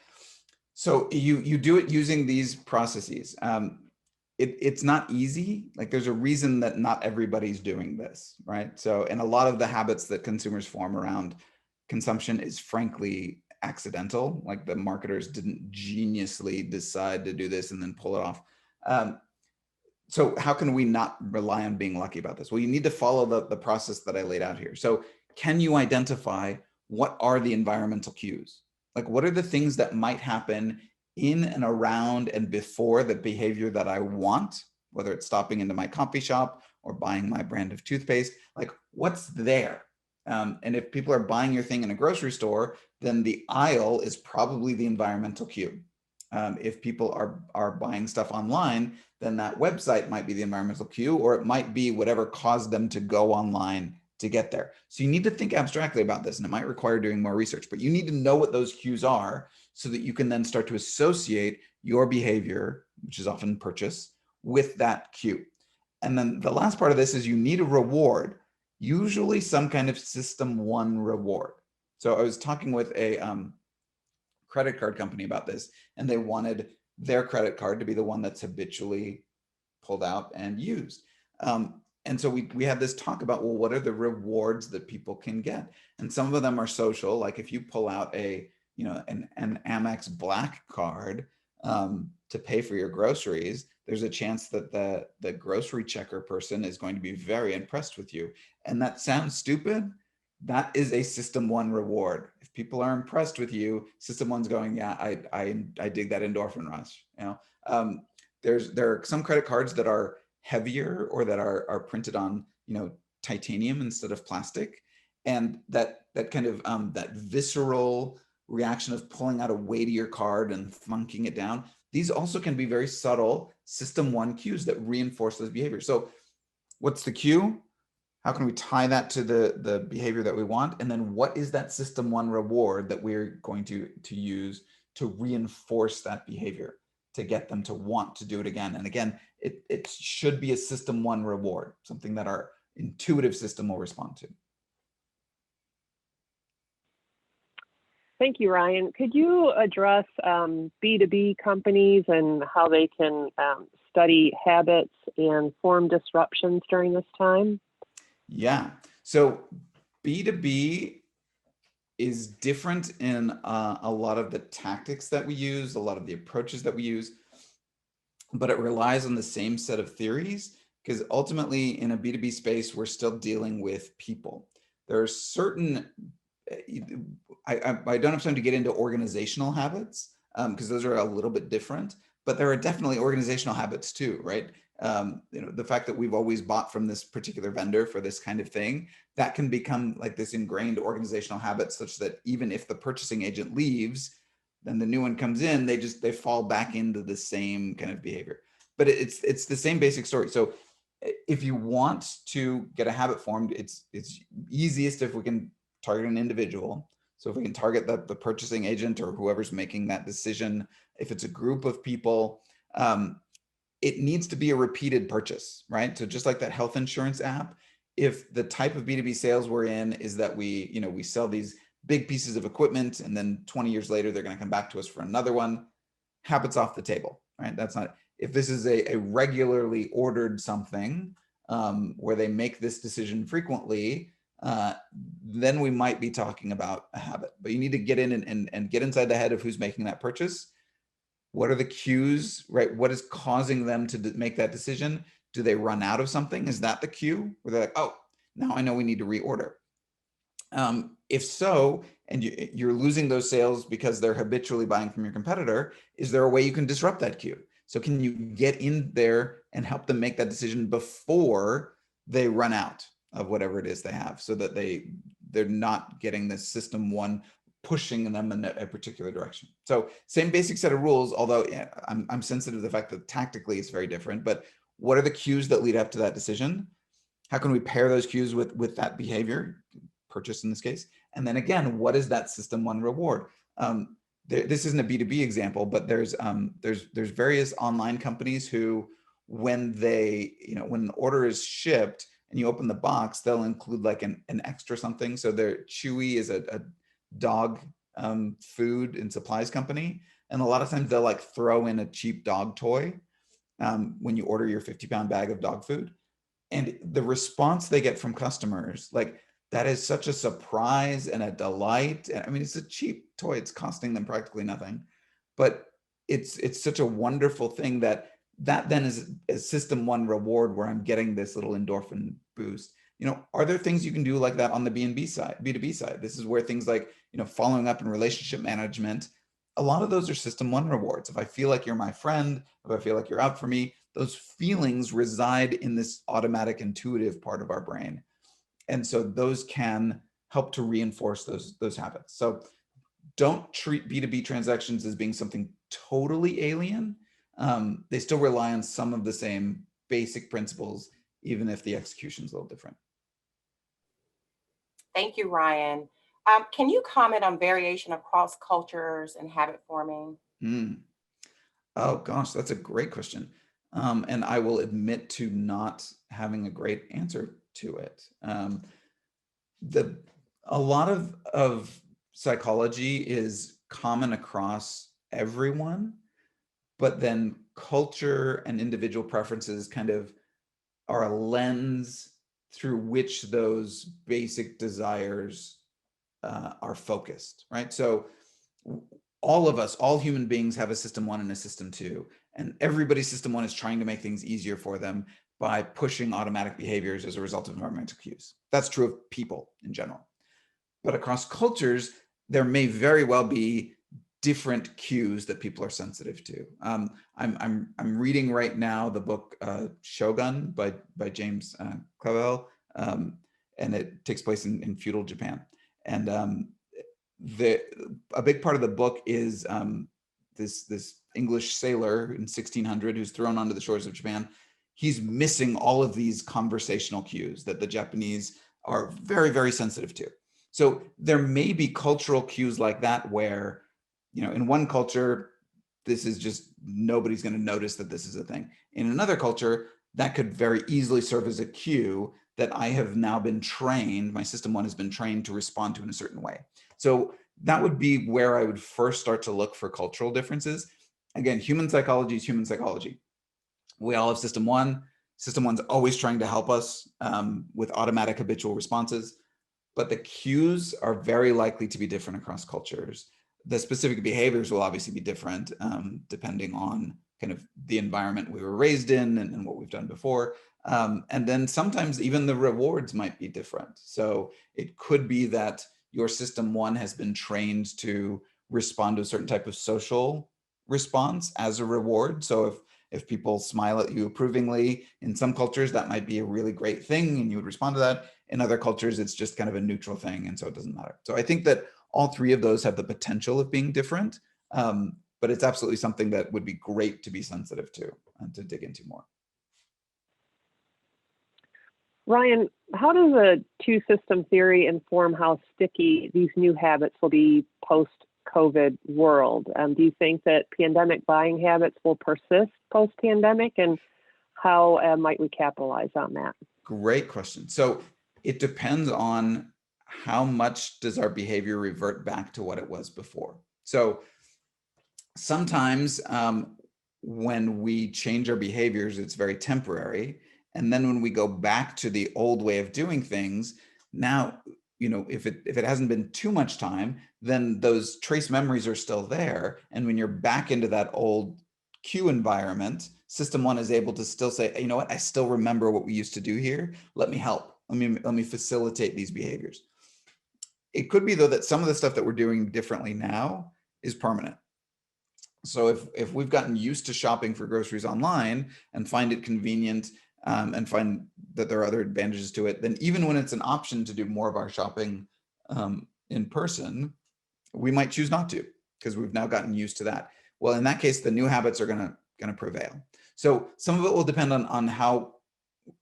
So you do it using these processes. It's not easy. Like there's a reason that not everybody's doing this, right? So, and a lot of the habits that consumers form around consumption is frankly accidental. Like the marketers didn't geniusly decide to do this and then pull it off. So how can we not rely on being lucky about this? Well, you need to follow the process that I laid out here. So can you identify what are the environmental cues? Like what are the things that might happen in and around and before the behavior that I want, whether it's stopping into my coffee shop or buying my brand of toothpaste, like what's there? And if people are buying your thing in a grocery store, then the aisle is probably the environmental cue. If people are buying stuff online, then that website might be the environmental cue, or it might be whatever caused them to go online to get there. So you need to think abstractly about this, and it might require doing more research, but you need to know what those cues are so that you can then start to associate your behavior, which is often purchase, with that cue. And then the last part of this is you need a reward, usually some kind of system one reward. So I was talking with a credit card company about this, and they wanted their credit card to be the one that's habitually pulled out and used. And so we had this talk about, well, what are the rewards that people can get? And some of them are social, like if you pull out an Amex Black card to pay for your groceries, there's a chance that the grocery checker person is going to be very impressed with you. And that sounds stupid. That is a system one reward. If people are impressed with you, system one's going, yeah, I dig that endorphin rush. There are some credit cards that are heavier or that are printed on titanium instead of plastic, and that kind of that visceral reaction of pulling out a weightier card and flunking it down. These also can be very subtle system one cues that reinforce those behaviors. So what's the cue? How can we tie that to the behavior that we want? And then what is that system one reward that we're going to use to reinforce that behavior, to get them to want to do it again? And again, it should be a system one reward, something that our intuitive system will respond to. Thank you, Ryan. Could you address B2B companies and how they can study habits and form disruptions during this time? Yeah, so B2B is different in a lot of the tactics that we use, a lot of the approaches that we use, but it relies on the same set of theories, because ultimately in a B2B space, we're still dealing with people. There are certain, I don't have time to get into organizational habits because those are a little bit different, but there are definitely organizational habits too, right? The fact that we've always bought from this particular vendor for this kind of thing, that can become like this ingrained organizational habit, such that even if the purchasing agent leaves, then the new one comes in, they fall back into the same kind of behavior. But it's the same basic story. So if you want to get a habit formed, it's easiest if we can target an individual. So if we can target the purchasing agent or whoever's making that decision, if it's a group of people, it needs to be a repeated purchase, right? So just like that health insurance app, if the type of B2B sales we're in is that we sell these big pieces of equipment and then 20 years later, they're going to come back to us for another one, habits off the table, right? That's not, if this is a regularly ordered something where they make this decision frequently, then we might be talking about a habit. But you need to get in and get inside the head of who's making that purchase. What are the cues, right? What is causing them to make that decision? Do they run out of something? Is that the cue? Where they're like, oh, now I know we need to reorder. If so, and you're losing those sales because they're habitually buying from your competitor, is there a way you can disrupt that cue? So can you get in there and help them make that decision before they run out of whatever it is they have, so that they're not getting this system one pushing them in a particular direction? So same basic set of rules, although I'm sensitive to the fact that tactically it's very different, but what are the cues that lead up to that decision? How can we pair those cues with that behavior, purchase in this case? And then again, what is that system one reward? This isn't a B2B example, but there's various online companies who, when when an order is shipped and you open the box, they'll include like an extra something. So Chewy is a dog food and supplies company. And a lot of times they'll like throw in a cheap dog toy when you order your 50-pound bag of dog food. And the response they get from customers, like, that is such a surprise and a delight. I mean, it's a cheap toy. It's costing them practically nothing, but it's such a wonderful thing that then is a system one reward where I'm getting this little endorphin boost. You know, are there things you can do like that on the B2B side? This is where things like, you know, following up and relationship management, a lot of those are system one rewards. If I feel like you're my friend, if I feel like you're out for me, those feelings reside in this automatic intuitive part of our brain. And so those can help to reinforce those habits. So don't treat B2B transactions as being something totally alien. They still rely on some of the same basic principles, even if the execution is a little different. Thank you, Ryan. Can you comment on variation across cultures and habit forming? Oh gosh, that's a great question. And I will admit to not having a great answer to it. A lot of psychology is common across everyone, but then culture and individual preferences kind of are a lens through which those basic desires are focused, right? So all human beings have a system one and a system two, and everybody's system one is trying to make things easier for them by pushing automatic behaviors as a result of environmental cues. That's true of people in general. But across cultures, there may very well be different cues that people are sensitive to. I'm reading right now the book Shogun by James Clavell, and it takes place in feudal Japan. And a big part of the book is this English sailor in 1600 who's thrown onto the shores of Japan. He's missing all of these conversational cues that the Japanese are very, very sensitive to. So there may be cultural cues like that where, you know, in one culture, this is just, nobody's going to notice that this is a thing. In another culture, that could very easily serve as a cue that I have now been trained, my system one has been trained to respond to in a certain way. So that would be where I would first start to look for cultural differences. Again, human psychology is human psychology. We all have system one. System one's always trying to help us with automatic habitual responses, but the cues are very likely to be different across cultures. The specific behaviors will obviously be different depending on kind of the environment we were raised in and what we've done before. And then sometimes even the rewards might be different. So it could be that your system one has been trained to respond to a certain type of social response as a reward. So if people smile at you approvingly, in some cultures, that might be a really great thing and you would respond to that. In other cultures, it's just kind of a neutral thing, and so it doesn't matter. So I think that all three of those have the potential of being different, but it's absolutely something that would be great to be sensitive to and to dig into more. Ryan, how does a two-system theory inform how sticky these new habits will be post-COVID world? Do you think that pandemic buying habits will persist post-pandemic, and how might we capitalize on that? Great question. So it depends on how much does our behavior revert back to what it was before. So sometimes when we change our behaviors, it's very temporary. And then when we go back to the old way of doing things, now, you know, if it hasn't been too much time, then those trace memories are still there. And when you're back into that old cue environment, system one is able to still say, you know what, I still remember what we used to do here. Let me help. Let me facilitate these behaviors. It could be, though, that some of the stuff that we're doing differently now is permanent. So if we've gotten used to shopping for groceries online and find it convenient and find that there are other advantages to it, then even when it's an option to do more of our shopping in person, we might choose not to because we've now gotten used to that. Well, in that case, the new habits are going to prevail. So some of it will depend on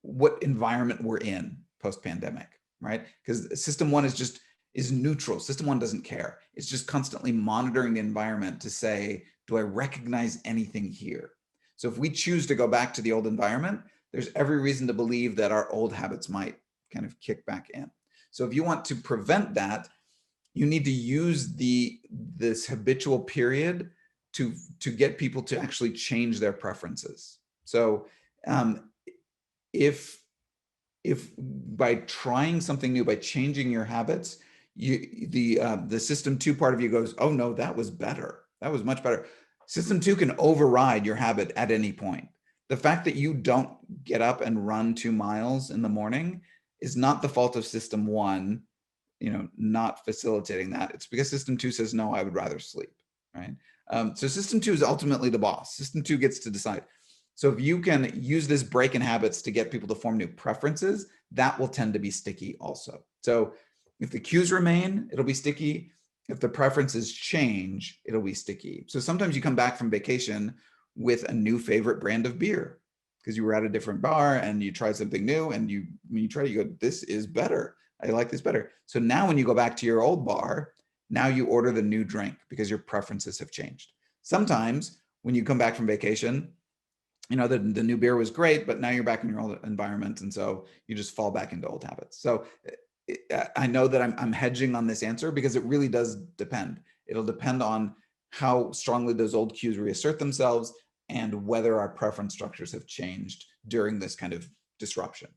what environment we're in post-pandemic, right? Because system one is neutral. System one doesn't care. It's just constantly monitoring the environment to say, do I recognize anything here? So if we choose to go back to the old environment, there's every reason to believe that our old habits might kind of kick back in. So if you want to prevent that, you need to use this habitual period to get people to actually change their preferences. So if by trying something new, by changing your habits, the system 2 part of you goes, oh no, that was better. That was much better. System 2 can override your habit at any point. The fact that you don't get up and run 2 miles in the morning is not the fault of system 1, not facilitating that. It's because system 2 says, no, I would rather sleep, right? So system 2 is ultimately the boss. System 2 gets to decide. So if you can use this break in habits to get people to form new preferences, that will tend to be sticky also. So if the cues remain, it'll be sticky. If the preferences change, it'll be sticky. So sometimes you come back from vacation with a new favorite brand of beer because you were at a different bar and you tried something new, and when you try it, you go, this is better. I like this better. So now when you go back to your old bar, now you order the new drink because your preferences have changed. Sometimes when you come back from vacation, the new beer was great, but now you're back in your old environment. And so you just fall back into old habits. So I know that I'm hedging on this answer because it really does depend. It'll depend on how strongly those old cues reassert themselves and whether our preference structures have changed during this kind of disruption.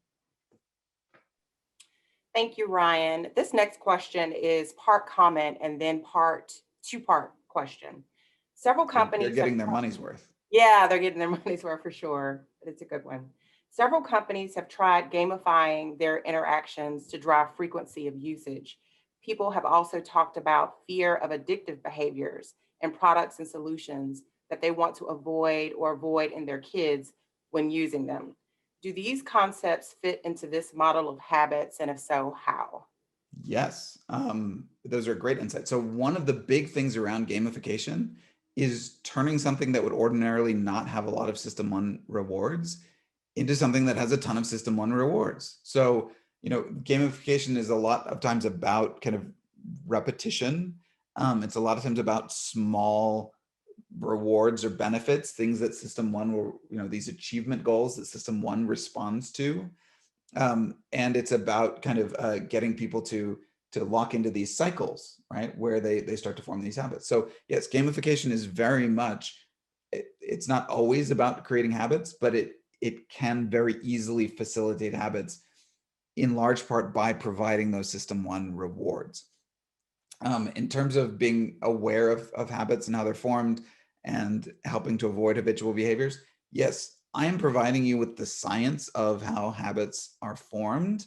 Thank you, Ryan. This next question is part comment and then two-part question. Several companies— They're getting their money's worth. Yeah, they're getting their money's worth for sure. It's a good one. Several companies have tried gamifying their interactions to drive frequency of usage. People have also talked about fear of addictive behaviors and products and solutions that they want to avoid in their kids when using them. Do these concepts fit into this model of habits? And if so, how? Yes, those are great insights. So one of the big things around gamification is turning something that would ordinarily not have a lot of system 1 rewards into something that has a ton of system 1 rewards. So, gamification is a lot of times about kind of repetition. It's a lot of times about small rewards or benefits, things that system 1 will, these achievement goals that system 1 responds to. And it's about kind of getting people to lock into these cycles, right, where they start to form these habits. So yes, gamification is very much, it's not always about creating habits, but it can very easily facilitate habits in large part by providing those system 1 rewards. In terms of being aware of habits and how they're formed and helping to avoid habitual behaviors, yes, I am providing you with the science of how habits are formed.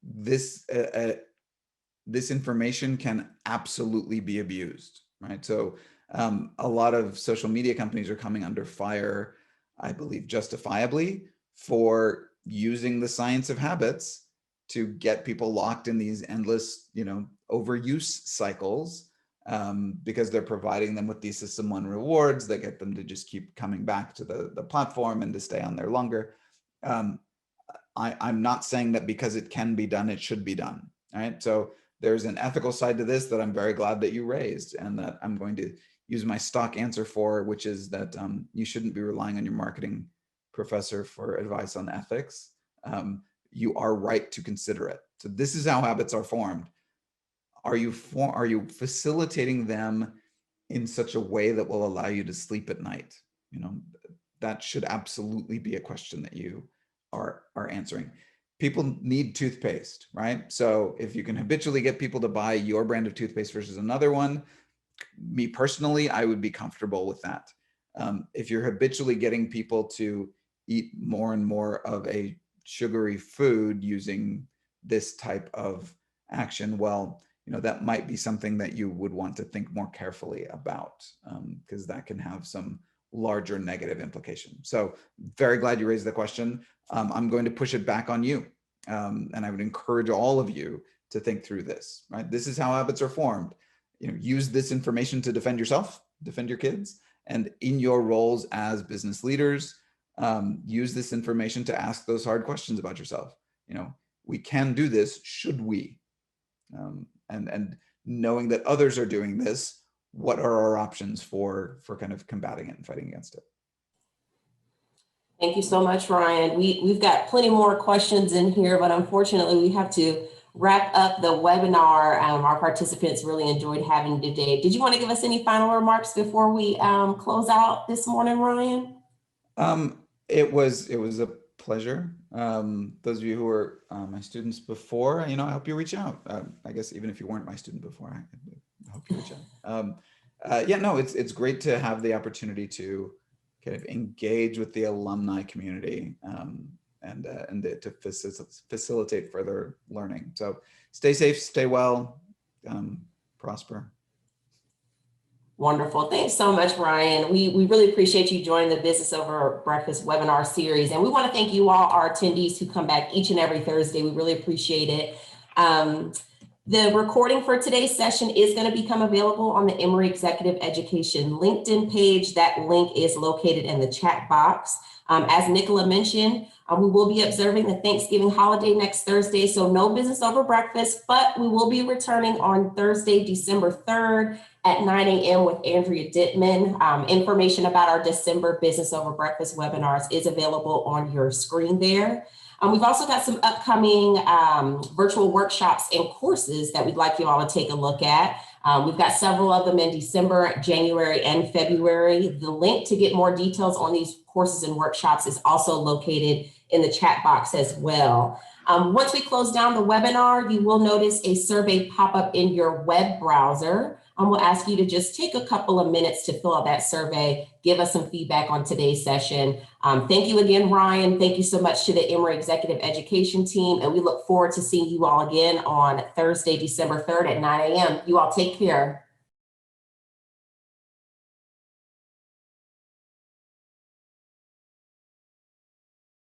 This information can absolutely be abused, right? So a lot of social media companies are coming under fire, I believe justifiably, for using the science of habits to get people locked in these endless, overuse cycles, because they're providing them with these system 1 rewards that get them to just keep coming back to the platform and to stay on there longer. I'm not saying that because it can be done, it should be done, right? So there's an ethical side to this that I'm very glad that you raised and that I'm going to use my stock answer for, which is that you shouldn't be relying on your marketing professor for advice on ethics. You are right to consider it. So this is how habits are formed. Are you facilitating them in such a way that will allow you to sleep at night? That should absolutely be a question that you are answering. People need toothpaste, right? So if you can habitually get people to buy your brand of toothpaste versus another one, me personally, I would be comfortable with that. If you're habitually getting people to eat more and more of a sugary food using this type of action, well, that might be something that you would want to think more carefully about, because that can have some larger negative implication. So very glad you raised the question. I'm going to push it back on you. And I would encourage all of you to think through this, right? This is how habits are formed. Use this information to defend yourself, defend your kids, and in your roles as business leaders, use this information to ask those hard questions about yourself. We can do this, should we? And knowing that others are doing this, what are our options for kind of combating it and fighting against it? Thank you so much, Ryan. We've got plenty more questions in here, but unfortunately we have to wrap up the webinar. Our participants really enjoyed having you today. Did you want to give us any final remarks before we close out this morning, Ryan? It was a pleasure. Those of you who were my students before, I hope you reach out. I guess even if you weren't my student before, I hope you reach out. Yeah, no, it's great to have the opportunity to kind of engage with the alumni community and to facilitate further learning. So stay safe, stay well, prosper. Wonderful. Thanks so much, Ryan. We really appreciate you joining the Business Over Breakfast webinar series. And we want to thank you all, our attendees who come back each and every Thursday. We really appreciate it. The recording for today's session is going to become available on the Emory Executive Education LinkedIn page. That link is located in the chat box. As Nicola mentioned, we will be observing the Thanksgiving holiday next Thursday, so no Business Over Breakfast, but we will be returning on Thursday, December 3rd at 9 a.m. with Andrea Dittman. Information about our December Business Over Breakfast webinars is available on your screen there. We've also got some upcoming virtual workshops and courses that we'd like you all to take a look at. We've got several of them in December, January, and February. The link to get more details on these courses and workshops is also located in the chat box as well. Once we close down the webinar, you will notice a survey pop up in your web browser. We'll ask you to just take a couple of minutes to fill out that survey, give us some feedback on today's session. Thank you again, Ryan. Thank you so much to the Emory Executive Education team, and we look forward to seeing you all again on Thursday, December 3rd at 9 a.m. You all take care.